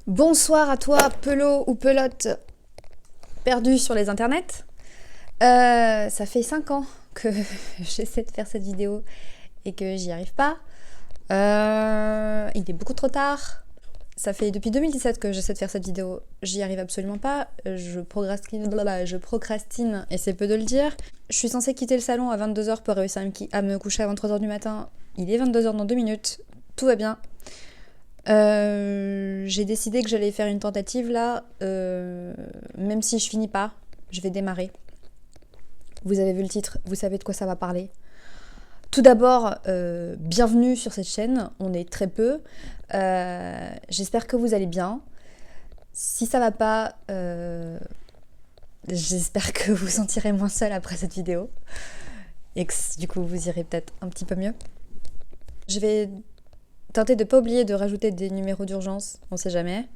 Bonsoir à toi, pelot ou pelote perdu sur les internets. Ça fait 5 ans que j'essaie de faire cette vidéo et que j'y arrive pas. Il est beaucoup trop tard. Ça fait depuis 2017 que j'essaie de faire cette vidéo. J'y arrive absolument pas. Je procrastine et c'est peu de le dire. Je suis censée quitter le salon à 22h pour réussir à me coucher à 23h du matin. Il est 22h dans 2 minutes. Tout va bien. J'ai décidé que j'allais faire une tentative là, même si je finis pas, je vais démarrer. Vous avez vu le titre, vous savez de quoi ça va parler. Tout d'abord, bienvenue sur cette chaîne, on est très peu. J'espère que vous allez bien. Si ça va pas, j'espère que vous vous sentirez moins seul après cette vidéo. Et que du coup vous irez peut-être un petit peu mieux. Je vais tentez de ne pas oublier de rajouter des numéros d'urgence, on sait jamais,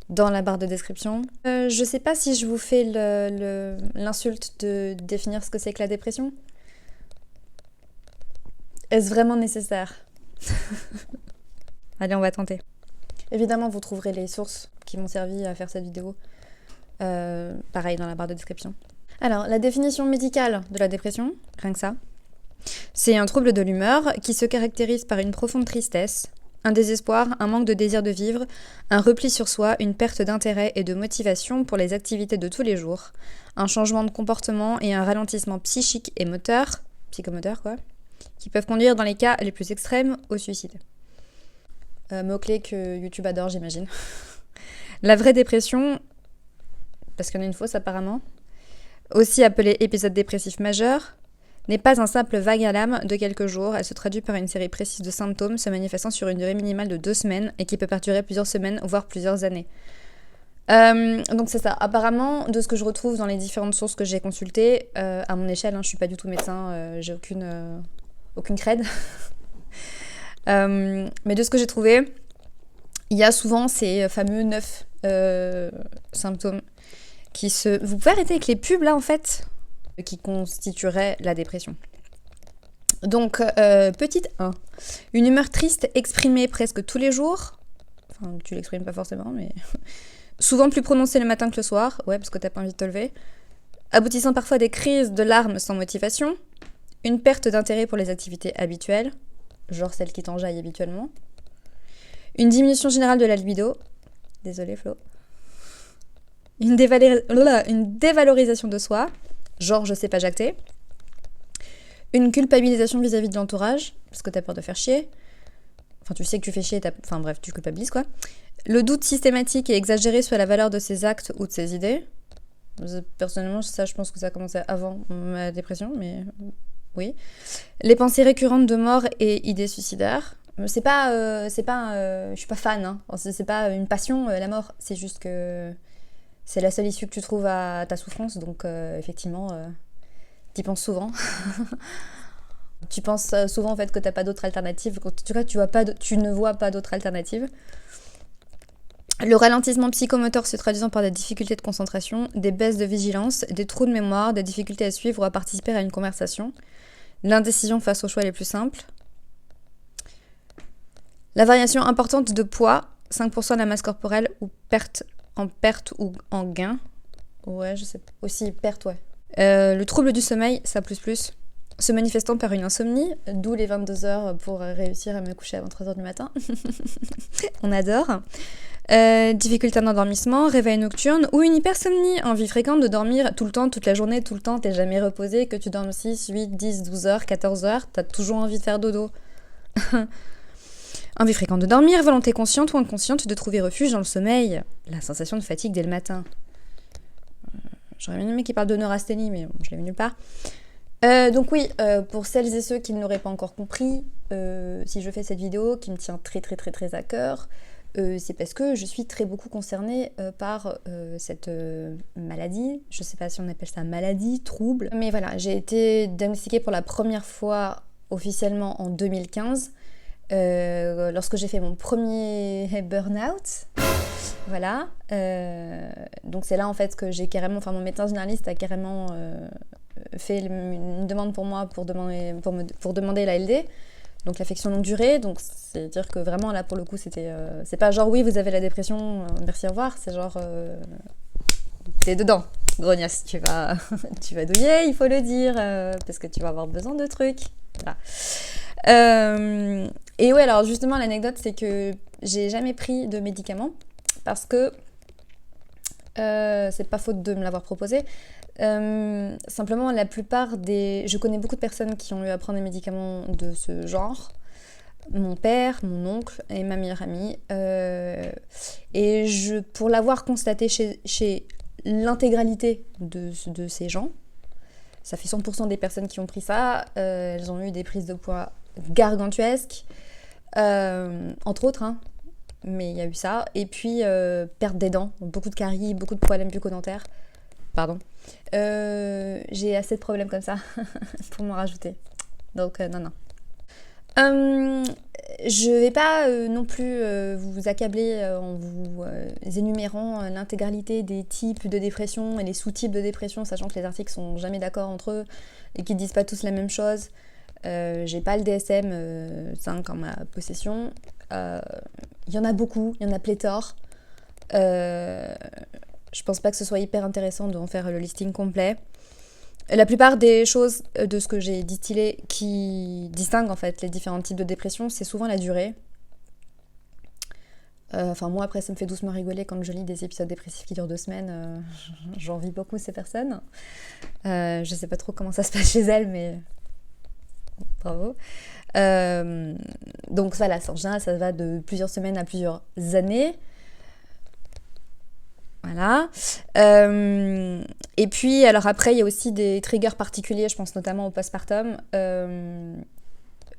dans la barre de description. Je sais pas si je vous fais l'insulte de définir ce que c'est que la dépression. Est-ce vraiment nécessaire? Allez, on va tenter. Évidemment, vous trouverez les sources qui m'ont servi à faire cette vidéo, pareil dans la barre de description. Alors, la définition médicale de la dépression, rien que ça. C'est un trouble de l'humeur qui se caractérise par une profonde tristesse, un désespoir, un manque de désir de vivre, un repli sur soi, une perte d'intérêt et de motivation pour les activités de tous les jours, un changement de comportement et un ralentissement psychique et moteur, psychomoteur quoi, qui peuvent conduire dans les cas les plus extrêmes au suicide. Mot-clé que YouTube adore, j'imagine. La vraie dépression, parce qu'il y en a une fausse apparemment, aussi appelée épisode dépressif majeur, n'est pas un simple vague à l'âme de quelques jours, elle se traduit par une série précise de symptômes se manifestant sur une durée minimale de 2 semaines et qui peut perdurer plusieurs semaines, voire plusieurs années. Donc c'est ça, apparemment, de ce que je retrouve dans les différentes sources que j'ai consultées, à mon échelle, je suis pas du tout médecin, j'ai aucune crède, mais de ce que j'ai trouvé, il y a souvent ces fameux 9 symptômes qui se... Vous pouvez arrêter avec les pubs là en fait qui constituerait la dépression. Donc, petite 1. Une humeur triste exprimée presque tous les jours. Enfin, tu l'exprimes pas forcément, mais... Souvent plus prononcée le matin que le soir. Ouais, parce que t'as pas envie de te lever. Aboutissant parfois à des crises de larmes sans motivation. Une perte d'intérêt pour les activités habituelles. Genre celles qui t'enjaillent habituellement. Une diminution générale de la libido. Désolée, Flo. Une dévalorisation de soi. Genre je sais pas jacter. Une culpabilisation vis-à-vis de l'entourage, parce que t'as peur de faire chier. Enfin, tu sais que tu fais chier, enfin bref, tu culpabilises quoi. Le doute systématique et exagéré sur la valeur de ses actes ou de ses idées. Personnellement, ça, je pense que ça a commencé avant ma dépression, mais oui. Les pensées récurrentes de mort et idées suicidaires. Je suis pas fan, hein. C'est pas une passion, la mort. C'est juste que c'est la seule issue que tu trouves à ta souffrance, donc effectivement, t'y penses souvent. Tu penses souvent en fait que t'as pas d'autre alternative. En tout cas, tu ne vois pas d'autre alternative. Le ralentissement psychomoteur se traduisant par des difficultés de concentration, des baisses de vigilance, des trous de mémoire, des difficultés à suivre ou à participer à une conversation. L'indécision face aux choix les plus simples. La variation importante de poids, 5% de la masse corporelle ou perte ou en gain. Ouais, je sais. Aussi perte, ouais. Le trouble du sommeil, ça plus. Se manifestant par une insomnie, d'où les 22h pour réussir à me coucher à 23h du matin. On adore. Difficulté d'endormissement, réveil nocturne ou une hypersomnie, envie fréquente de dormir tout le temps, toute la journée, tout le temps, t'es jamais reposé, que tu dormes 6, 8, 10, 12 heures, 14 heures, t'as toujours envie de faire dodo. Envie fréquente de dormir, volonté consciente ou inconsciente de trouver refuge dans le sommeil, la sensation de fatigue dès le matin. J'aurais bien aimé qu'il parle de neurasthénie, mais bon, je l'ai vu nulle part. Donc oui, pour celles et ceux qui ne l'auraient pas encore compris, si je fais cette vidéo qui me tient très à cœur, c'est parce que je suis beaucoup concernée par cette maladie. Je sais pas si on appelle ça maladie, trouble. Mais voilà, j'ai été diagnostiquée pour la première fois officiellement en 2015, lorsque j'ai fait mon premier burn-out. Voilà. Donc c'est là en fait que j'ai carrément, enfin mon médecin généraliste a carrément fait une demande pour moi pour demander la LD. Donc l'affection longue durée, donc c'est-à-dire que vraiment là pour le coup c'est pas genre oui vous avez la dépression, merci au revoir, c'est genre t'es dedans, grognasse, tu vas douiller, il faut le dire, parce que tu vas avoir besoin de trucs. Voilà. Et ouais, alors justement l'anecdote c'est que j'ai jamais pris de médicaments parce que c'est pas faute de me l'avoir proposé. Simplement, la plupart des... Je connais beaucoup de personnes qui ont eu à prendre des médicaments de ce genre. Mon père, mon oncle et ma meilleure amie. Pour l'avoir constaté chez l'intégralité de ces gens, ça fait 100% des personnes qui ont pris ça, elles ont eu des prises de poids gargantuesques, entre autres, hein. Mais il y a eu ça. Et puis, perte des dents, beaucoup de caries, beaucoup de problèmes bucco-dentaires. Pardon. J'ai assez de problèmes comme ça pour m'en rajouter. Donc, non. Je vais pas non plus vous accabler en vous énumérant l'intégralité des types de dépression et les sous-types de dépression, sachant que les articles sont jamais d'accord entre eux et qu'ils disent pas tous la même chose. J'ai pas le DSM-5 en ma possession. Il y en a beaucoup, il y en a pléthore. Je pense pas que ce soit hyper intéressant d'en faire le listing complet. La plupart des choses de ce que j'ai distillé qui distinguent en fait les différents types de dépression, c'est souvent la durée. Enfin moi après ça me fait doucement rigoler quand je lis des épisodes dépressifs qui durent 2 semaines. J'envie beaucoup ces personnes. Je sais pas trop comment ça se passe chez elles, mais bravo. Donc voilà, en général ça va de plusieurs semaines à plusieurs années. Voilà. Et puis, alors après, il y a aussi des triggers particuliers, je pense notamment au postpartum.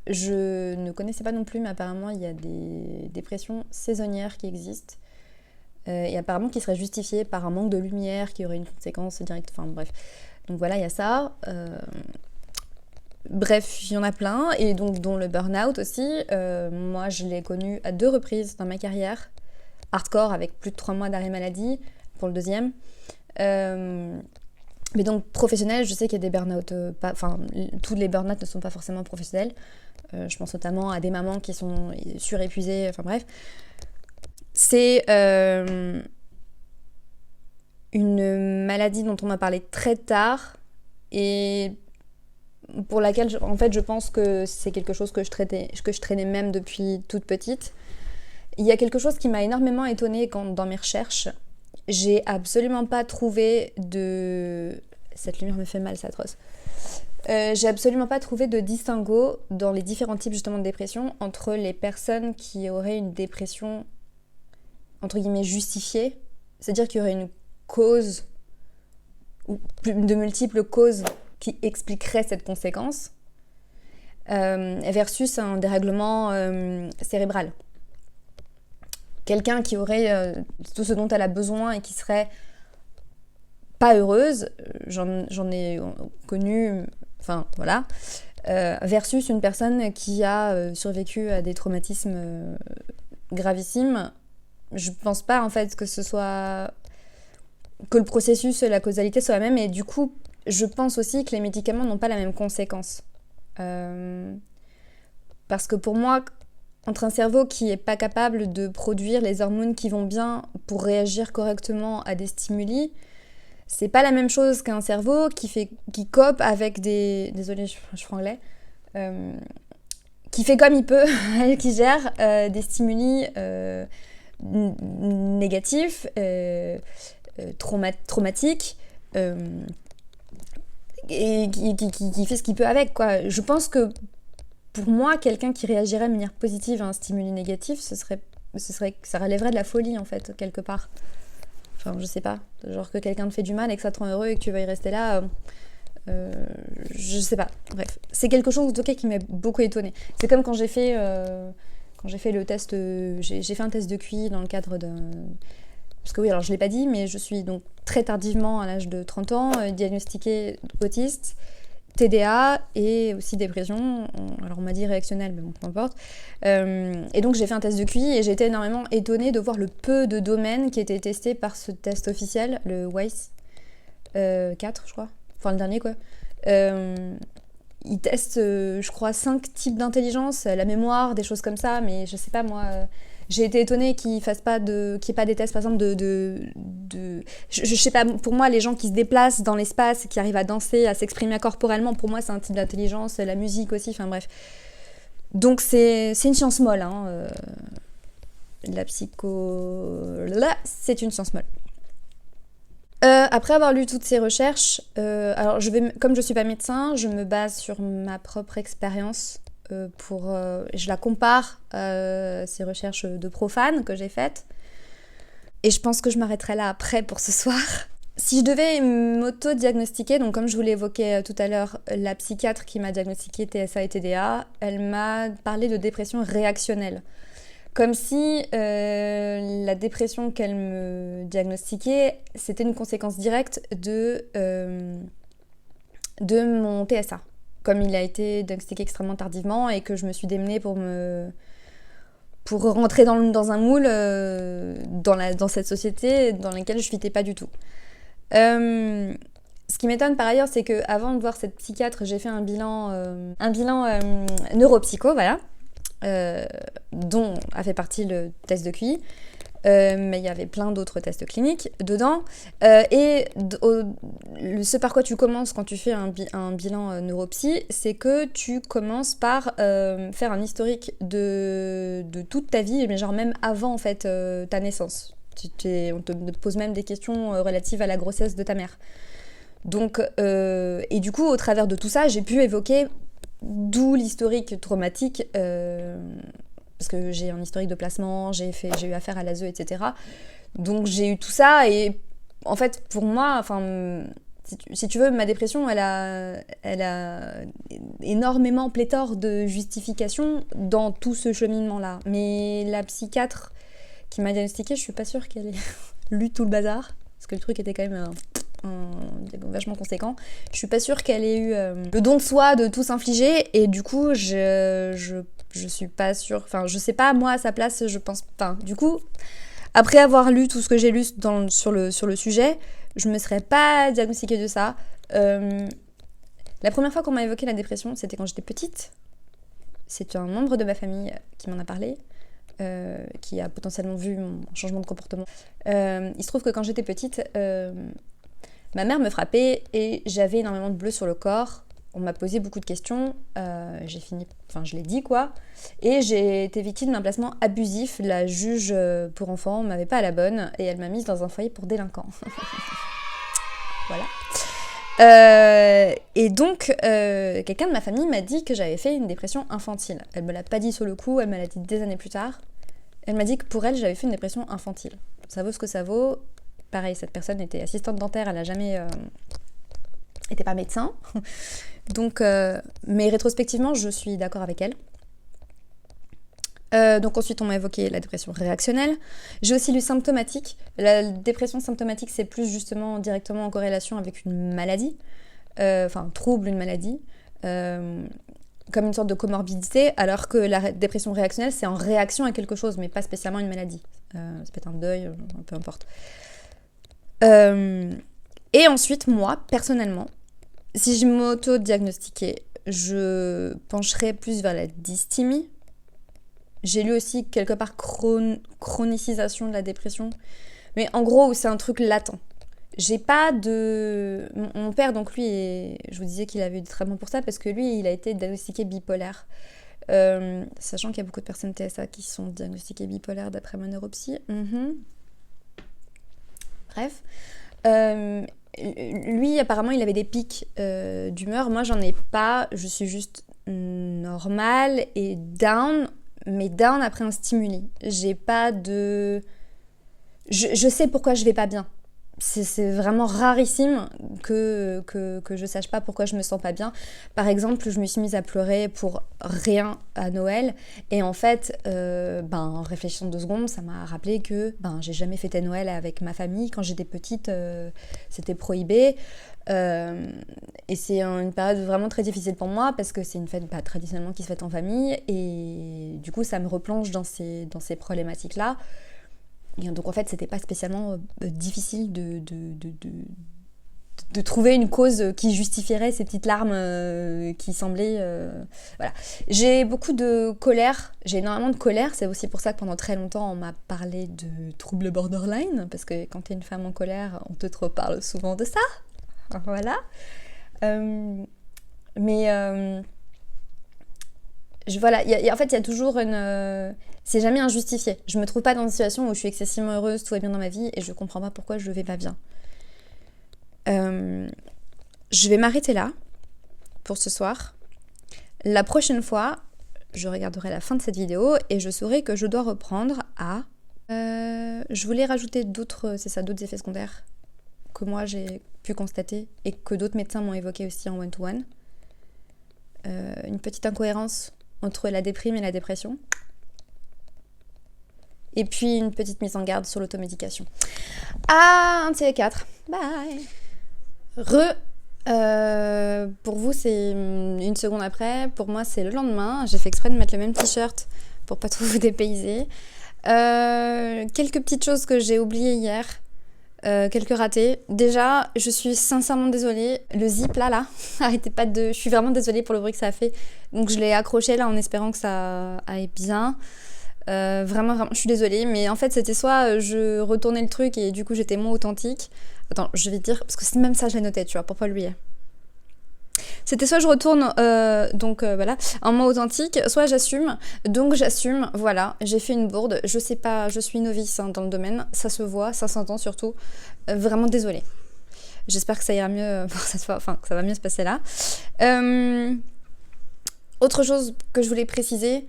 Je ne connaissais pas non plus, mais apparemment, il y a des dépressions saisonnières qui existent. Et apparemment qui seraient justifiées par un manque de lumière qui aurait une conséquence directe. Enfin bref. Donc voilà, il y a ça. Bref, il y en a plein. Et donc, dont le burn-out aussi. Moi, je l'ai connu à 2 reprises dans ma carrière. Hardcore avec plus de 3 mois d'arrêt maladie pour le deuxième. Mais donc professionnel, je sais qu'il y a des burn-out, tous les burn-out ne sont pas forcément professionnels. Je pense notamment à des mamans qui sont surépuisées, enfin bref. C'est une maladie dont on m'a parlé très tard et pour laquelle je pense que c'est quelque chose que je traînais même depuis toute petite. Il y a quelque chose qui m'a énormément étonnée dans mes recherches. J'ai absolument pas trouvé de... Cette lumière me fait mal, c'est atroce. J'ai absolument pas trouvé de distinguo dans les différents types justement de dépression entre les personnes qui auraient une dépression entre guillemets justifiée, c'est-à-dire qu'il y aurait une cause ou de multiples causes qui expliqueraient cette conséquence, versus un dérèglement cérébral. Quelqu'un qui aurait tout ce dont elle a besoin et qui serait pas heureuse, j'en ai connu, enfin voilà, versus une personne qui a survécu à des traumatismes gravissimes. Je pense pas en fait que le processus, la causalité soit la même, et du coup, je pense aussi que les médicaments n'ont pas la même conséquence. Parce que pour moi, entre un cerveau qui n'est pas capable de produire les hormones qui vont bien pour réagir correctement à des stimuli, c'est pas la même chose qu'un cerveau qui cope avec des... Désolée, je franglais. Qui fait comme il peut, qui gère des stimuli négatifs, traumatiques, et qui fait ce qu'il peut avec, quoi. Je pense que pour moi, quelqu'un qui réagirait de manière positive à un stimuli négatif, ça relèverait de la folie, en fait, quelque part. Enfin, je sais pas. Genre que quelqu'un te fait du mal et que ça te rend heureux et que tu veuilles rester là. Je sais pas. Bref. C'est quelque chose, en tout cas, qui m'a beaucoup étonnée. C'est comme quand j'ai fait le test... j'ai fait un test de QI dans le cadre d'un... Parce que oui, alors je l'ai pas dit, mais je suis donc très tardivement, à l'âge de 30 ans, diagnostiquée autiste, TDA et aussi dépression. Alors on m'a dit réactionnelle, mais bon, peu importe. Et donc j'ai fait un test de QI et j'ai été énormément étonnée de voir le peu de domaines qui étaient testés par ce test officiel, le WISE 4, je crois. Enfin le dernier, quoi. Il ils testent, je crois, 5 types d'intelligence, la mémoire, des choses comme ça, mais je sais pas moi. J'ai été étonnée qu'ils fassent pas qu'il n'y ait pas des tests, par exemple, je sais pas, pour moi, les gens qui se déplacent dans l'espace, qui arrivent à danser, à s'exprimer corporellement, pour moi, c'est un type d'intelligence, la musique aussi, enfin bref. Donc c'est une science molle, hein. La psycho... Là, c'est une science molle. Après avoir lu toutes ces recherches, alors comme je suis pas médecin, je me base sur ma propre expérience je la compare à ces recherches de profanes que j'ai faites. Et je pense que je m'arrêterai là après pour ce soir. Si je devais m'auto-diagnostiquer, donc comme je vous l'ai évoqué tout à l'heure, la psychiatre qui m'a diagnostiqué TSA et TDA, elle m'a parlé de dépression réactionnelle. Comme si la dépression qu'elle me diagnostiquait, c'était une conséquence directe de mon TSA. Comme il a été diagnostiqué extrêmement tardivement et que je me suis démenée pour rentrer dans un moule dans cette société dans laquelle je ne fitais pas du tout. Ce qui m'étonne par ailleurs, c'est qu'avant de voir cette psychiatre, j'ai fait un bilan neuropsycho, voilà. Dont a fait partie le test de QI, mais il y avait plein d'autres tests cliniques dedans. Ce par quoi tu commences quand tu fais un bilan neuropsy, c'est que tu commences par faire un historique de toute ta vie, mais genre même avant en fait ta naissance. On te pose même des questions relatives à la grossesse de ta mère. Donc, et du coup, au travers de tout ça, j'ai pu évoquer d'où l'historique traumatique, parce que j'ai un historique de placement, j'ai eu affaire à l'ASE, etc. Donc j'ai eu tout ça, et en fait, pour moi, enfin, si tu veux, ma dépression, elle a énormément pléthore de justifications dans tout ce cheminement-là. Mais la psychiatre qui m'a diagnostiquée, je suis pas sûre qu'elle ait lu tout le bazar, parce que le truc était quand même vachement conséquent. Je suis pas sûre qu'elle ait eu le don de soi de tout s'infliger, et du coup je suis pas sûre, enfin je sais pas, moi à sa place je pense, enfin du coup après avoir lu tout ce que j'ai lu sur le sujet, je me serais pas diagnostiquée de ça. La première fois qu'on m'a évoqué la dépression, c'était quand j'étais petite. C'est un membre de ma famille qui m'en a parlé, qui a potentiellement vu mon changement de comportement. Il se trouve que quand j'étais petite, ma mère me frappait et j'avais énormément de bleus sur le corps. On m'a posé beaucoup de questions, je l'ai dit quoi. Et j'ai été victime d'un placement abusif. La juge pour enfants m'avait pas à la bonne et elle m'a mise dans un foyer pour délinquants. Voilà. Et donc, quelqu'un de ma famille m'a dit que j'avais fait une dépression infantile. Elle me l'a pas dit sur le coup, elle me l'a dit des années plus tard. Elle m'a dit que pour elle, j'avais fait une dépression infantile. Ça vaut ce que ça vaut. Pareil, cette personne était assistante dentaire, elle n'a jamais été pas médecin. Donc, mais rétrospectivement, je suis d'accord avec elle. Donc ensuite, on m'a évoqué la dépression réactionnelle. J'ai aussi lu symptomatique. La dépression symptomatique, c'est plus justement directement en corrélation avec une maladie, un trouble, une maladie, comme une sorte de comorbidité, alors que la dépression réactionnelle, c'est en réaction à quelque chose, mais pas spécialement une maladie. Ça peut être un deuil, peu importe. Et ensuite, moi, personnellement, si je m'auto-diagnostiquais, je pencherais plus vers la dysthymie. J'ai lu aussi quelque part chronicisation de la dépression. Mais en gros, c'est un truc latent. J'ai pas de... Mon père, donc lui, je vous disais qu'il avait eu des traitements pour ça, parce que lui, il a été diagnostiqué bipolaire. Sachant qu'il y a beaucoup de personnes TSA qui sont diagnostiquées bipolaires d'après ma neuropsy. Bref. Lui, apparemment, il avait des pics d'humeur. Moi, j'en ai pas. Je suis juste normale et down, mais down après un stimuli. J'ai pas de... Je sais pourquoi je vais pas bien. C'est vraiment rarissime que je sache pas pourquoi je me sens pas bien. Par exemple, je me suis mise à pleurer pour rien à Noël. Et en fait, en réfléchissant 2 secondes, ça m'a rappelé que j'ai jamais fêté Noël avec ma famille. Quand j'étais petite, c'était prohibé. Et c'est une période vraiment très difficile pour moi parce que c'est une fête traditionnellement qui se fête en famille. Et du coup, ça me replonge dans ces de trouver une cause qui justifierait ces petites larmes qui semblaient... Voilà. J'ai beaucoup de colère, j'ai énormément de colère, c'est aussi pour ça que pendant très longtemps on m'a parlé de trouble borderline, parce que quand t'es une femme en colère, on te reparle souvent de ça. Voilà. Voilà, en fait, il y a toujours une... c'est jamais injustifié. Je me trouve pas dans une situation où je suis excessivement heureuse, tout va bien dans ma vie, et je comprends pas pourquoi je vais pas bien. Je vais m'arrêter là pour ce soir. La prochaine fois, je regarderai la fin de cette vidéo et je saurai que je dois reprendre à... je voulais rajouter d'autres effets secondaires que moi j'ai pu constater et que d'autres médecins m'ont évoqué aussi en one-to-one. Une petite incohérence entre la déprime et la dépression. Et puis une petite mise en garde sur l'automédication. Ah, un de ces quatre. Bye. Pour vous c'est une seconde après, pour moi c'est le lendemain. J'ai fait exprès de mettre le même t-shirt pour pas trop vous dépayser. Quelques petites choses que j'ai oubliées hier. Quelques ratés. Déjà, je suis sincèrement désolée. Le zip là, arrêtez pas de... Je suis vraiment désolée pour le bruit que ça a fait. Donc je l'ai accroché là en espérant que ça aille bien. Vraiment, je suis désolée. Mais en fait, c'était soit je retournais le truc et du coup j'étais moins authentique. Attends, je vais dire... Parce que c'est même ça, je l'ai noté, tu vois, pour pas l'oublier. C'était soit je retourne voilà, en mot authentique, soit j'assume. Donc j'assume, voilà, j'ai fait une bourde. Je sais pas, je suis novice dans le domaine, ça se voit, ça s'entend surtout. Vraiment désolée. J'espère que ça ira mieux pour cette fois, enfin que ça va mieux se passer là. Autre chose que je voulais préciser,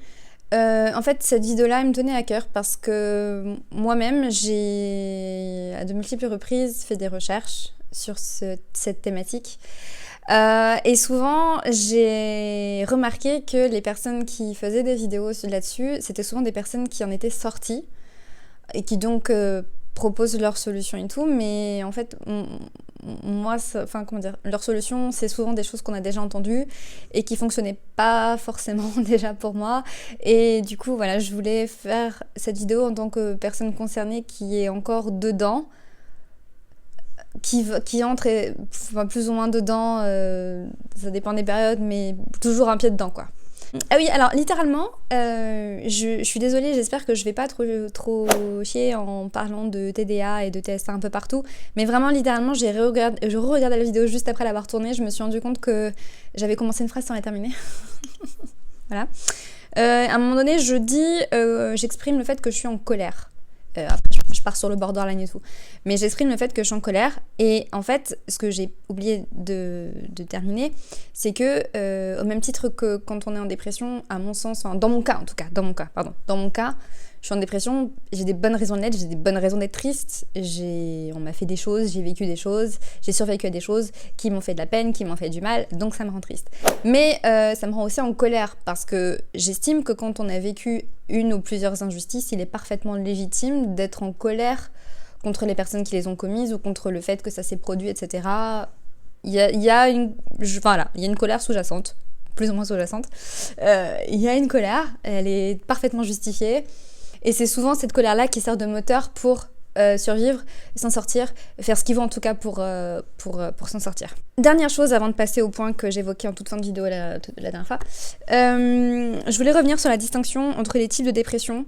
en fait cette vidéo-là elle me tenait à cœur parce que moi-même j'ai à de multiples reprises fait des recherches sur cette thématique. Et souvent, j'ai remarqué que les personnes qui faisaient des vidéos là-dessus, c'était souvent des personnes qui en étaient sorties et qui donc proposent leurs solutions et tout. Mais en fait, moi, leur solution, c'est souvent des choses qu'on a déjà entendues et qui fonctionnaient pas forcément déjà pour moi. Et du coup, voilà, je voulais faire cette vidéo en tant que personne concernée qui est encore dedans. Qui entre plus ou moins dedans, ça dépend des périodes, mais toujours un pied dedans, quoi. Ah oui, alors littéralement, je suis désolée, j'espère que je vais pas trop chier en parlant de TDA et de TSA un peu partout, mais vraiment littéralement, je re-regardais la vidéo juste après l'avoir tournée, je me suis rendu compte que j'avais commencé une phrase sans la terminer. Voilà. À un moment donné, j'exprime le fait que je suis en colère. Après, je pars sur le borderline et tout. Mais j'exprime le fait que je suis en colère. Et en fait, ce que j'ai oublié de terminer, c'est que, au même titre que quand on est en dépression, à mon sens, enfin, dans mon cas, je suis en dépression, j'ai des bonnes raisons de l'être, j'ai des bonnes raisons d'être triste. On m'a fait des choses, j'ai vécu des choses, j'ai survécu à des choses qui m'ont fait de la peine, qui m'ont fait du mal, donc ça me rend triste. Mais ça me rend aussi en colère parce que j'estime que quand on a vécu une ou plusieurs injustices, il est parfaitement légitime d'être en colère contre les personnes qui les ont commises ou contre le fait que ça s'est produit, etc. Il y a une colère sous-jacente, plus ou moins sous-jacente. Il y a une colère, elle est parfaitement justifiée. Et c'est souvent cette colère-là qui sert de moteur pour survivre, s'en sortir, faire ce qu'il faut en tout cas pour s'en sortir. Dernière chose avant de passer au point que j'évoquais en toute fin de vidéo la dernière fois. Je voulais revenir sur la distinction entre les types de dépression.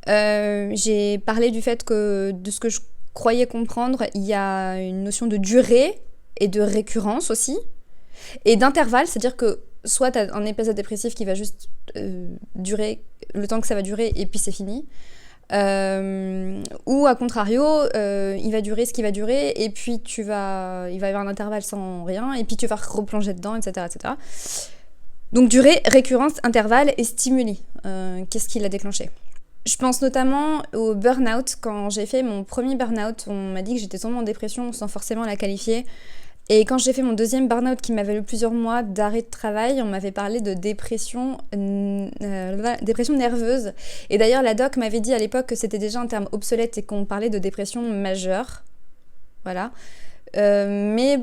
J'ai parlé du fait que, de ce que je croyais comprendre, il y a une notion de durée et de récurrence aussi, et d'intervalle, c'est-à-dire que soit tu as un épisode dépressif qui va juste durer le temps que ça va durer et puis c'est fini, ou à contrario il va durer ce qui va durer et puis il va y avoir un intervalle sans rien et puis tu vas replonger dedans, etc. Donc durée, récurrence, intervalle et stimuli. Qu'est-ce qui l'a déclenché ? Je pense notamment au burn-out. Quand j'ai fait mon premier burn-out, on m'a dit que j'étais tombée en dépression sans forcément la qualifier. Et quand j'ai fait mon deuxième burn-out qui m'a valu plusieurs mois d'arrêt de travail, on m'avait parlé de dépression nerveuse. Et d'ailleurs, la doc m'avait dit à l'époque que c'était déjà un terme obsolète et qu'on parlait de dépression majeure. Voilà. Mais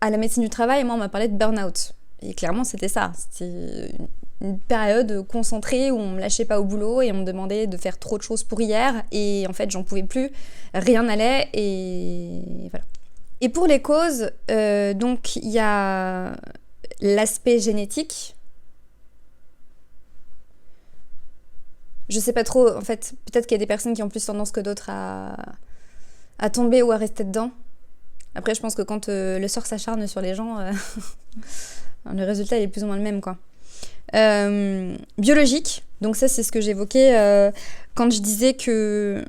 à la médecine du travail, moi, on m'a parlé de burn-out. Et clairement, c'était ça. C'était une période concentrée où on me lâchait pas au boulot et on me demandait de faire trop de choses pour hier. Et en fait, j'en pouvais plus. Rien n'allait et voilà. Et pour les causes, donc il y a l'aspect génétique. Je sais pas trop, en fait, peut-être qu'il y a des personnes qui ont plus tendance que d'autres à tomber ou à rester dedans. Après, je pense que quand le sort s'acharne sur les gens, le résultat est plus ou moins le même, quoi. Biologique, donc ça c'est ce que j'évoquais quand je disais que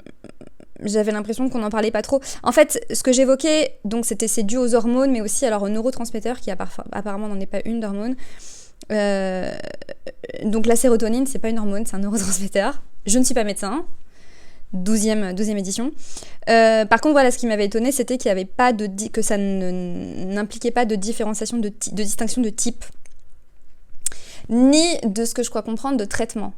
j'avais l'impression qu'on n'en parlait pas trop. En fait, ce que j'évoquais, donc c'est dû aux hormones, mais aussi alors aux neurotransmetteurs, qui apparemment n'en est pas une d'hormone. Donc la sérotonine, c'est pas une hormone, c'est un neurotransmetteur. Je ne suis pas médecin. 12e édition. Par contre, voilà, ce qui m'avait étonné, c'était qu'il y avait pas que ça n'impliquait pas de différenciation, de distinction de type, ni de ce que je crois comprendre de traitement.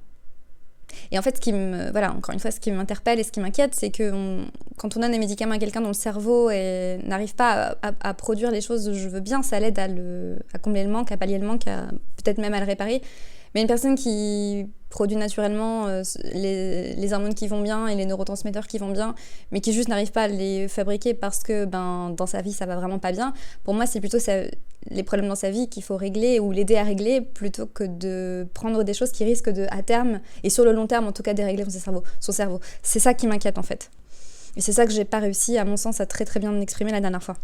Et en fait, encore une fois, ce qui m'interpelle et ce qui m'inquiète, c'est que quand on donne des médicaments à quelqu'un dont le cerveau n'arrive pas à produire les choses, je veux bien, ça l'aide à combler le manque, à pallier le manque, peut-être même à le réparer. Mais une personne qui produit naturellement les hormones qui vont bien et les neurotransmetteurs qui vont bien, mais qui juste n'arrive pas à les fabriquer parce que dans sa vie ça va vraiment pas bien, pour moi c'est plutôt les problèmes dans sa vie qu'il faut régler ou l'aider à régler, plutôt que de prendre des choses qui risquent à terme, et sur le long terme en tout cas, dérégler son cerveau. C'est ça qui m'inquiète en fait. Et c'est ça que j'ai pas réussi, à mon sens, à très très bien exprimer la dernière fois.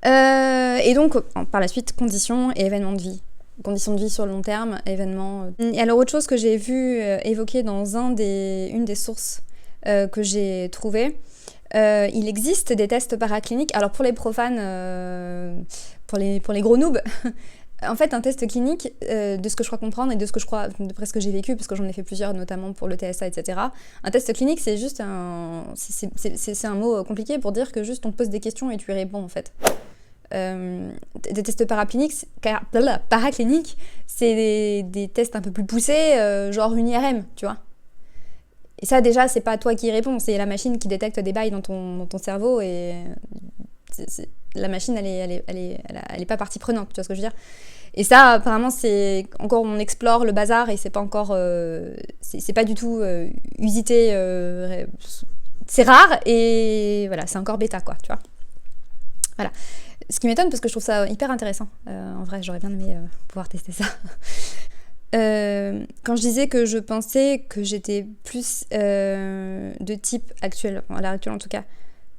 Et donc par la suite, conditions et événements de vie. Conditions de vie sur le long terme, événements. Et alors autre chose que j'ai vu évoquer dans une des sources que j'ai trouvées, il existe des tests paracliniques. Alors pour les profanes, pour les gros noobs, en fait un test clinique, de ce que je crois comprendre et de ce que je crois, d'après ce que j'ai vécu, parce que j'en ai fait plusieurs, notamment pour le TSA, etc. Un test clinique, c'est juste c'est un mot compliqué pour dire que juste on pose des questions et tu y réponds en fait. Des tests paracliniques, c'est des tests un peu plus poussés, genre une IRM, tu vois. Et ça, déjà, c'est pas toi qui y réponds, c'est la machine qui détecte des bails dans ton cerveau, et la machine, elle est pas partie prenante, tu vois ce que je veux dire. Et ça, apparemment, c'est encore, on explore le bazar, et c'est pas encore, c'est pas du tout usité, c'est rare, et voilà, c'est encore bêta, quoi, tu vois. Voilà. Ce qui m'étonne, parce que je trouve ça hyper intéressant. En vrai, j'aurais bien aimé pouvoir tester ça. Quand je disais que je pensais que j'étais plus de type actuel, à l'heure actuelle en tout cas,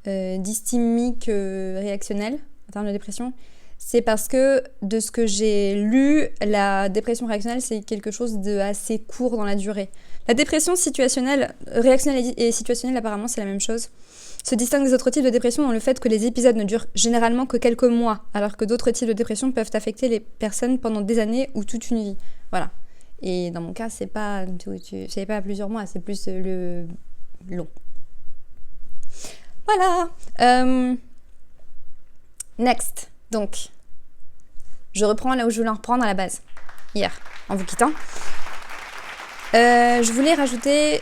dysthymique réactionnelle en termes de dépression, c'est parce que de ce que j'ai lu, la dépression réactionnelle, c'est quelque chose de assez court dans la durée. La dépression réactionnelle et situationnelle, apparemment, c'est la même chose. Se distingue des autres types de dépression dans le fait que les épisodes ne durent généralement que quelques mois, alors que d'autres types de dépression peuvent affecter les personnes pendant des années ou toute une vie. Voilà. Et dans mon cas, c'est pas plusieurs mois, c'est plus le long. Voilà. Next. Donc, je reprends là où je voulais en reprendre à la base, hier, en vous quittant. Je voulais rajouter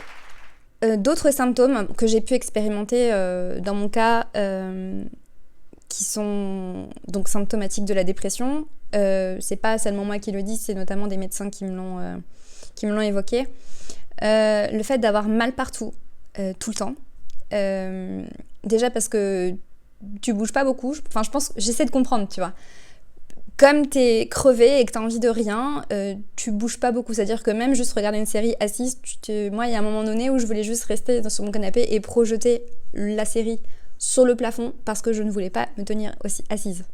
d'autres symptômes que j'ai pu expérimenter dans mon cas, qui sont donc symptomatiques de la dépression. C'est pas seulement moi qui le dis, c'est notamment des médecins qui me l'ont évoqué. Le fait d'avoir mal partout, tout le temps. Déjà parce que tu bouges pas beaucoup. Enfin, je pense, j'essaie de comprendre, tu vois. Comme t'es crevé et que t'as envie de rien, tu bouges pas beaucoup. C'est-à-dire que même juste regarder une série assise, moi, il y a un moment donné où je voulais juste rester sur mon canapé et projeter la série sur le plafond parce que je ne voulais pas me tenir aussi assise.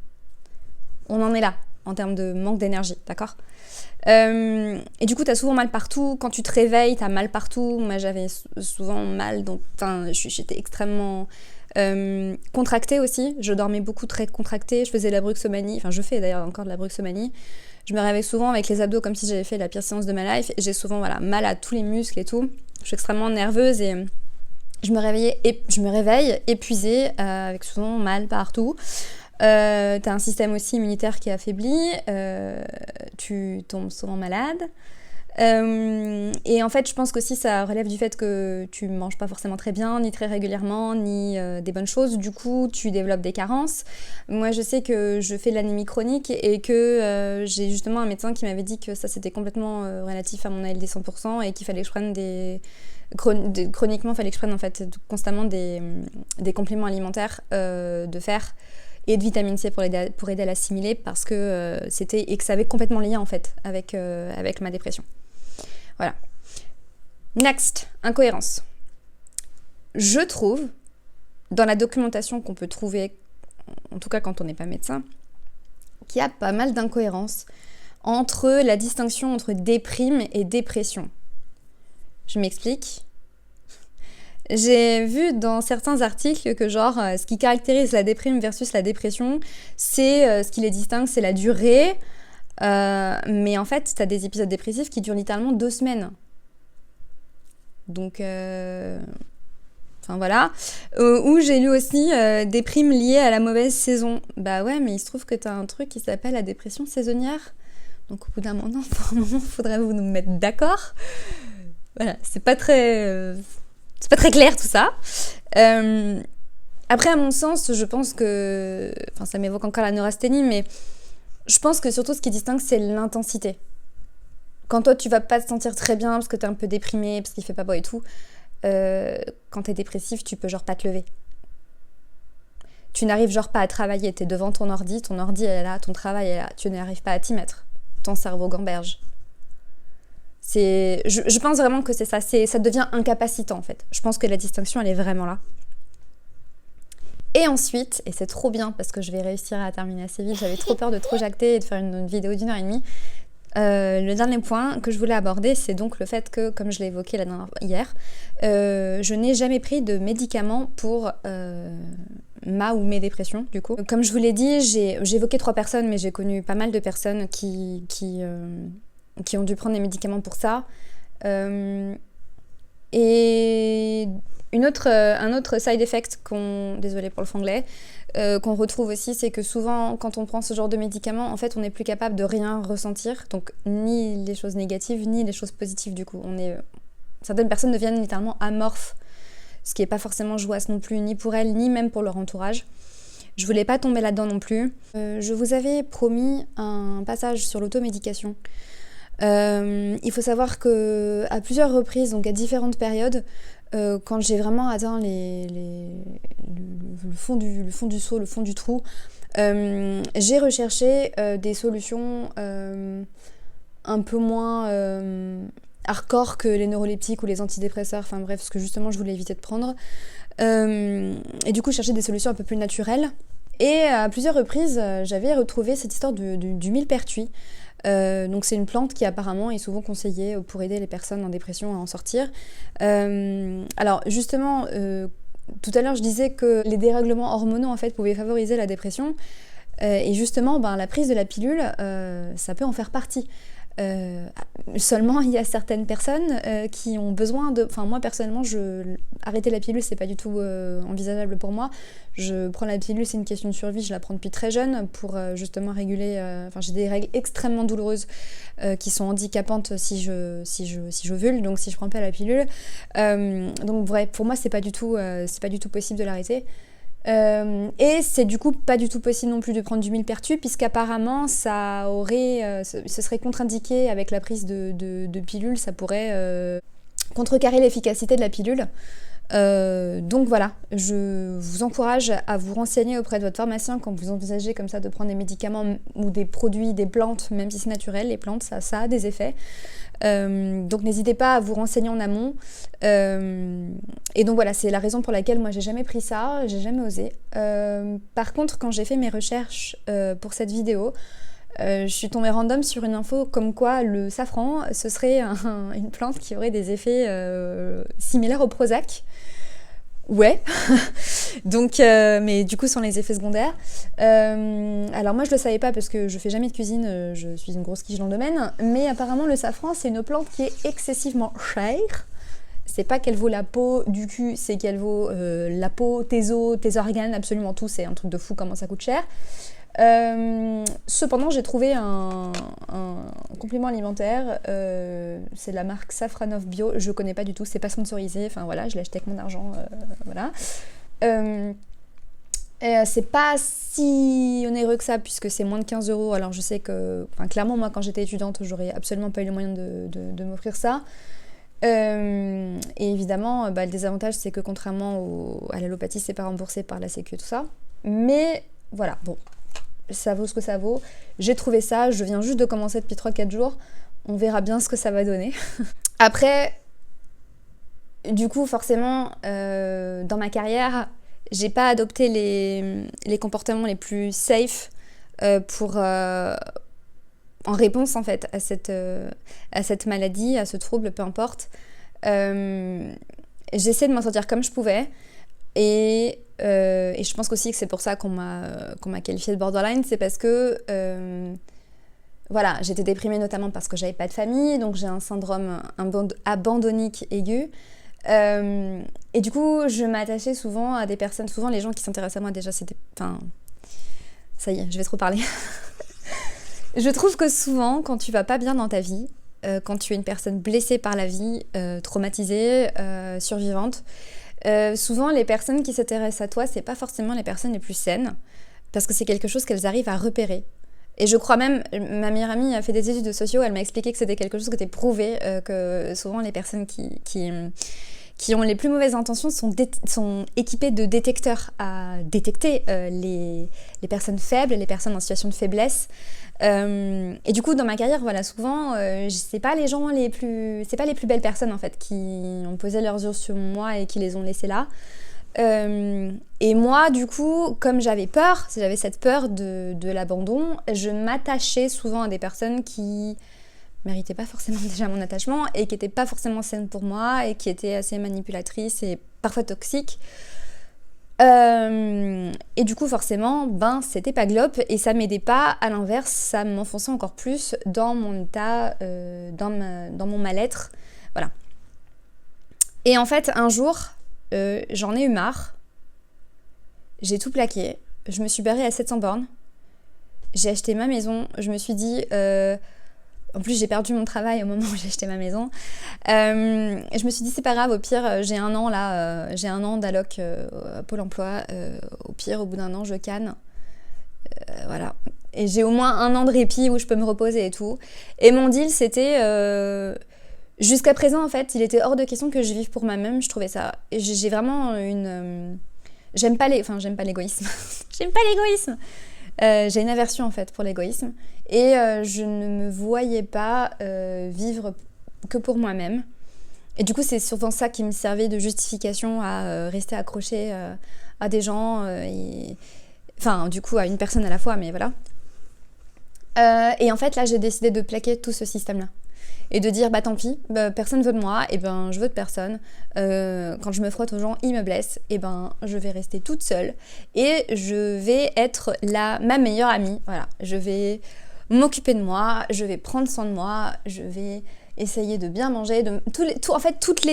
On en est là, en termes de manque d'énergie, d'accord ? Et du coup, t'as souvent mal partout. Quand tu te réveilles, t'as mal partout. Moi, j'avais souvent mal. J'étais extrêmement contractée aussi. Je dormais beaucoup, très contractée. Je faisais de la bruxomanie. Enfin, je fais d'ailleurs encore de la bruxomanie. Je me réveille souvent avec les abdos comme si j'avais fait la pire séance de ma life. J'ai souvent mal à tous les muscles et tout. Je suis extrêmement nerveuse et je me réveille épuisée, avec souvent mal partout. T'as un système aussi immunitaire qui est affaibli, tu tombes souvent malade, Et en fait, je pense qu'aussi ça relève du fait que tu manges pas forcément très bien, ni très régulièrement, ni des bonnes choses. Du coup, tu développes des carences. Moi, je sais que je fais de l'anémie chronique et que j'ai justement un médecin qui m'avait dit que ça, c'était complètement relatif à mon ALD 100% et qu'il fallait que je prenne chroniquement, il fallait que je prenne en fait constamment des compléments alimentaires de fer et de vitamine C pour aider à l'assimiler parce que et que ça avait complètement lien en fait avec ma dépression. Voilà. Next, incohérence. Je trouve, dans la documentation qu'on peut trouver, en tout cas quand on n'est pas médecin, qu'il y a pas mal d'incohérences entre la distinction entre déprime et dépression. Je m'explique. J'ai vu dans certains articles que ce qui caractérise la déprime versus la dépression, c'est ce qui les distingue, c'est la durée. Mais en fait, t'as des épisodes dépressifs qui durent littéralement 2 semaines. Donc, voilà. Où j'ai lu aussi déprime liée à la mauvaise saison. Bah ouais, mais il se trouve que t'as un truc qui s'appelle la dépression saisonnière. Donc au bout d'un moment, il faudrait vous nous mettre d'accord. Voilà, c'est pas très clair tout ça. Après, à mon sens, je pense que... Enfin, ça m'évoque encore la neurasthénie, mais je pense que surtout ce qui distingue, c'est l'intensité. Quand toi, tu vas pas te sentir très bien parce que t'es un peu déprimé, parce qu'il fait pas beau et tout, quand t'es dépressif, tu peux pas te lever. Tu n'arrives pas à travailler, t'es devant ton ordi est là, ton travail est là, tu n'arrives pas à t'y mettre. Ton cerveau gamberge. Je pense vraiment que c'est ça, ça devient incapacitant en fait. Je pense que la distinction, elle est vraiment là. Et ensuite, et c'est trop bien parce que je vais réussir à terminer assez vite, j'avais trop peur de trop jacter et de faire une vidéo d'1h30. Le dernier point que je voulais aborder, c'est donc le fait que, comme je l'ai évoqué hier, je n'ai jamais pris de médicaments pour ma ou mes dépressions, du coup. Comme je vous l'ai dit, j'ai évoqué 3 personnes, mais j'ai connu pas mal de personnes qui ont dû prendre des médicaments pour ça. Et un autre side effect désolée pour le franglais, qu'on retrouve aussi, c'est que souvent, quand on prend ce genre de médicaments, en fait, on n'est plus capable de rien ressentir, donc ni les choses négatives, ni les choses positives, du coup. Certaines personnes deviennent littéralement amorphes, ce qui n'est pas forcément jouasse non plus, ni pour elles, ni même pour leur entourage. Je voulais pas tomber là-dedans non plus. Je vous avais promis un passage sur l'automédication. Il faut savoir que à plusieurs reprises, donc à différentes périodes, quand j'ai vraiment atteint le fond du seau, le fond du trou, j'ai recherché des solutions un peu moins hardcore que les neuroleptiques ou les antidépresseurs, enfin bref, ce que justement je voulais éviter de prendre. Et du coup, chercher des solutions un peu plus naturelles. Et à plusieurs reprises, j'avais retrouvé cette histoire du millepertuis. Donc c'est une plante qui apparemment est souvent conseillée pour aider les personnes en dépression à en sortir. Alors justement, tout à l'heure je disais que les dérèglements hormonaux en fait pouvaient favoriser la dépression. Et justement, la prise de la pilule, ça peut en faire partie. Seulement, il y a certaines personnes qui ont besoin de... Enfin, moi, personnellement, arrêter la pilule, c'est pas du tout envisageable pour moi. Je prends la pilule, c'est une question de survie, je la prends depuis très jeune pour justement réguler... Enfin, j'ai des règles extrêmement douloureuses qui sont handicapantes si j'ovule, donc si je prends pas la pilule. Donc, bref, pour moi, c'est pas du tout possible de l'arrêter. Et c'est du coup pas du tout possible non plus de prendre du millepertuis puisqu'apparemment ce serait contre-indiqué avec la prise de pilules, ça pourrait contrecarrer l'efficacité de la pilule. Donc voilà, je vous encourage à vous renseigner auprès de votre pharmacien quand vous envisagez comme ça de prendre des médicaments ou des produits, des plantes, même si c'est naturel, les plantes ça a des effets. Donc n'hésitez pas à vous renseigner en amont. Et donc voilà, c'est la raison pour laquelle moi j'ai jamais pris ça, j'ai jamais osé. Par contre, quand j'ai fait mes recherches pour cette vidéo, je suis tombée random sur une info comme quoi le safran, ce serait une plante qui aurait des effets similaires au Prozac. Ouais, donc, mais du coup sans les effets secondaires. Alors moi je le savais pas parce que je fais jamais de cuisine, je suis une grosse quiche dans le domaine, mais apparemment le safran c'est une plante qui est excessivement chère. c'est pas qu'elle vaut la peau du cul, c'est qu'elle vaut la peau, tes os, tes organes, absolument tout. C'est un truc de fou comment ça coûte cher. Cependant, j'ai trouvé un complément alimentaire. C'est la marque Safranov Bio. Je connais pas du tout, c'est pas sponsorisé. Enfin voilà, je l'ai acheté avec mon argent. Voilà. C'est pas si onéreux que ça puisque c'est moins de 15 €. Alors je sais que, clairement, moi quand j'étais étudiante, j'aurais absolument pas eu les moyens de m'offrir ça. Et évidemment, le désavantage c'est que contrairement à l'allopathie, c'est pas remboursé par la Sécu et tout ça. Mais voilà, bon, ça vaut ce que ça vaut. J'ai trouvé ça, je viens juste de commencer depuis 3-4 jours. On verra bien ce que ça va donner. Après, du coup, forcément, dans ma carrière, j'ai pas adopté les comportements les plus safe en réponse en fait à cette maladie, à ce trouble, peu importe. J'essaie de m'en sortir comme je pouvais et je pense aussi que c'est pour ça qu'on m'a qualifiée de borderline, c'est parce que voilà, j'étais déprimée notamment parce que j'avais pas de famille, donc j'ai un syndrome abandonnique aigu. Et du coup, je m'attachais souvent à des personnes, souvent les gens qui s'intéressent à moi déjà, c'était... Enfin, ça y est, je vais trop parler. Je trouve que souvent, quand tu vas pas bien dans ta vie, quand tu es une personne blessée par la vie, traumatisée, survivante, souvent les personnes qui s'intéressent à toi, c'est pas forcément les personnes les plus saines, parce que c'est quelque chose qu'elles arrivent à repérer. Et je crois même, ma meilleure amie a fait des études de sociaux, elle m'a expliqué que c'était quelque chose qui était prouvé, que souvent les personnes qui ont les plus mauvaises intentions sont équipées de détecteurs à détecter les personnes faibles, les personnes en situation de faiblesse. Et du coup, dans ma carrière, voilà, souvent, c'est pas les plus belles personnes en fait qui ont posé leurs yeux sur moi et qui les ont laissées là. Et moi, du coup, comme j'avais cette peur de l'abandon, je m'attachais souvent à des personnes qui méritaient pas forcément déjà mon attachement et qui étaient pas forcément saines pour moi et qui étaient assez manipulatrices et parfois toxiques. Et du coup, forcément, c'était pas glop et ça m'aidait pas. À l'inverse, ça m'enfonçait encore plus dans mon état, dans mon mal-être. Voilà. Et en fait, un jour, j'en ai eu marre. J'ai tout plaqué. Je me suis barrée à 700 bornes. J'ai acheté ma maison. Je me suis dit... En plus, j'ai perdu mon travail au moment où j'ai acheté ma maison. Je me suis dit, c'est pas grave, au pire, j'ai un an d'alloc à Pôle emploi. Au pire, au bout d'un an, je canne. Voilà. Et j'ai au moins un an de répit où je peux me reposer et tout. Et mon deal, c'était... jusqu'à présent, en fait, il était hors de question que je vive pour moi-même. Je trouvais ça... J'ai vraiment une... J'aime pas l'égoïsme. J'aime pas l'égoïsme. J'ai une aversion en fait pour l'égoïsme et je ne me voyais pas vivre que pour moi-même. Et du coup, c'est souvent ça qui me servait de justification à rester accrochée à des gens, enfin, du coup, à une personne à la fois, mais voilà. Et en fait, là, j'ai décidé de plaquer tout ce système-là. Et de dire, tant pis, personne veut de moi, et je veux de personne. Quand je me frotte aux gens, ils me blessent, et je vais rester toute seule. Et je vais être ma meilleure amie. Voilà, je vais m'occuper de moi, je vais prendre soin de moi, je vais essayer de bien manger. En fait, toutes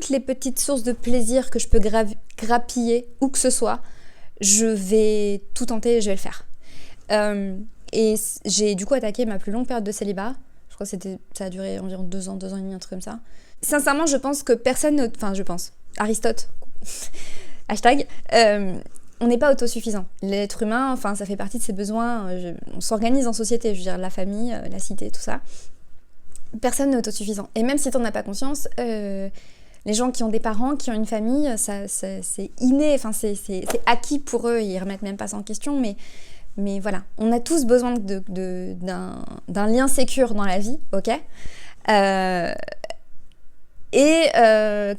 les petites sources de plaisir que je peux grappiller, où que ce soit, je vais tout tenter et je vais le faire. Et j'ai du coup attaqué ma plus longue période de célibat. Je crois que ça a duré environ 2 ans et demi, un truc comme ça. Sincèrement, je pense que Aristote, hashtag, on n'est pas autosuffisant. L'être humain, ça fait partie de ses besoins, on s'organise en société, je veux dire, la famille, la cité, tout ça. Personne n'est autosuffisant. Et même si t'en as pas conscience, les gens qui ont des parents, qui ont une famille, c'est inné, c'est acquis pour eux, ils remettent même pas ça en question, mais voilà, on a tous besoin d'un lien sécure dans la vie, ok ?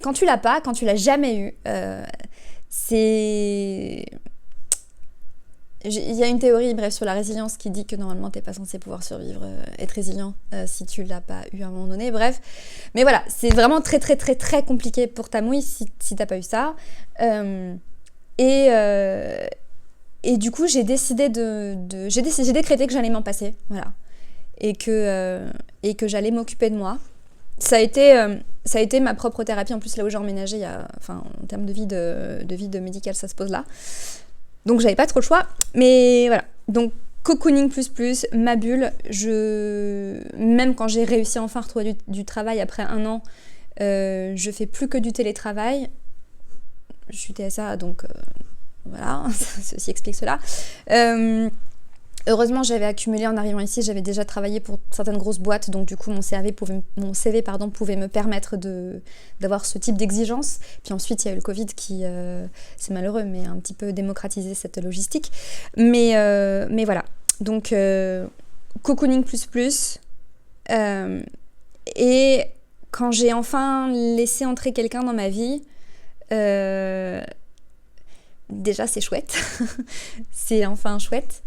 Quand tu l'as pas, quand tu l'as jamais eu, il y a une théorie, sur la résilience qui dit que normalement t'es pas censé pouvoir survivre, être résilient si tu l'as pas eu à un moment donné, bref. Mais voilà, c'est vraiment très très très très compliqué pour ta mouille si t'as pas eu ça. Et du coup, j'ai décrété que j'allais m'en passer, voilà, et que j'allais m'occuper de moi. Ça a été ça a été ma propre thérapie. En plus, là où j'ai emménagé, en termes de vide médical, ça se pose là. Donc, j'avais pas trop le choix. Mais voilà. Donc, cocooning plus, ma bulle. Même quand j'ai réussi enfin à retrouver du travail après 1 an, je fais plus que du télétravail. Je suis TSA, donc voilà, ceci explique cela. Heureusement, j'avais accumulé en arrivant ici, j'avais déjà travaillé pour certaines grosses boîtes, donc du coup, mon CV pouvait me permettre d'avoir ce type d'exigence. Puis ensuite, il y a eu le Covid qui, c'est malheureux, mais a un petit peu démocratisé cette logistique. Mais voilà, donc cocooning plus. Et quand j'ai enfin laissé entrer quelqu'un dans ma vie, déjà c'est chouette, c'est enfin chouette.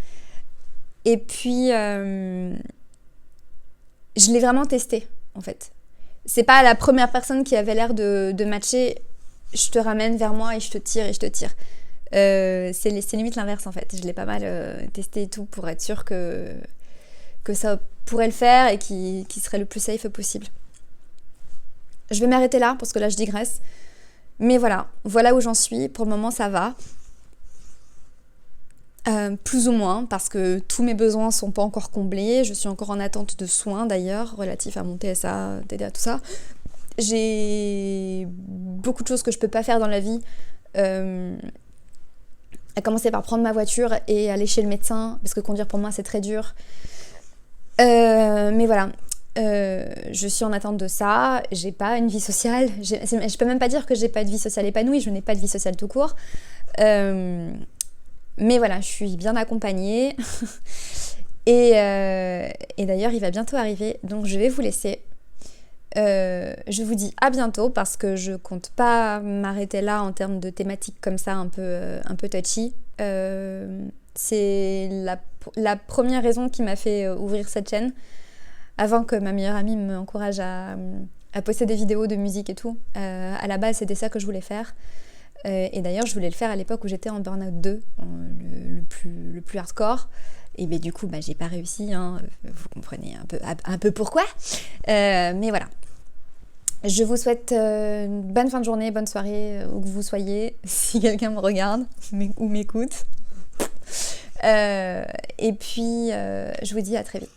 Et puis, je l'ai vraiment testé, en fait. C'est pas la première personne qui avait l'air de matcher, je te ramène vers moi et je te tire. C'est limite l'inverse, en fait. Je l'ai pas mal testé et tout pour être sûre que ça pourrait le faire et qui serait le plus safe possible. Je vais m'arrêter là, parce que là, je digresse. Mais voilà où j'en suis. Pour le moment, ça va. Plus ou moins, parce que tous mes besoins sont pas encore comblés. Je suis encore en attente de soins, d'ailleurs, relatifs à mon TSA, TDA, tout ça. J'ai beaucoup de choses que je peux pas faire dans la vie. À commencer par prendre ma voiture et aller chez le médecin, parce que conduire pour moi, c'est très dur. Mais voilà. Je suis en attente de ça, j'ai pas une vie sociale, je peux même pas dire que j'ai pas de vie sociale épanouie, je n'ai pas de vie sociale tout court. Mais voilà, je suis bien accompagnée. et d'ailleurs, il va bientôt arriver, donc je vais vous laisser. Je vous dis à bientôt parce que je compte pas m'arrêter là en termes de thématiques comme ça un peu touchy. C'est la première raison qui m'a fait ouvrir cette chaîne. Avant que ma meilleure amie m'encourage à poster des vidéos de musique et tout. À la base, c'était ça que je voulais faire. Et d'ailleurs, je voulais le faire à l'époque où j'étais en Burnout 2, le plus hardcore. Et du coup, j'ai pas réussi. Hein. Vous comprenez un peu pourquoi. Mais voilà. Je vous souhaite une bonne fin de journée, bonne soirée, où que vous soyez, si quelqu'un me regarde ou m'écoute. Et puis, je vous dis à très vite.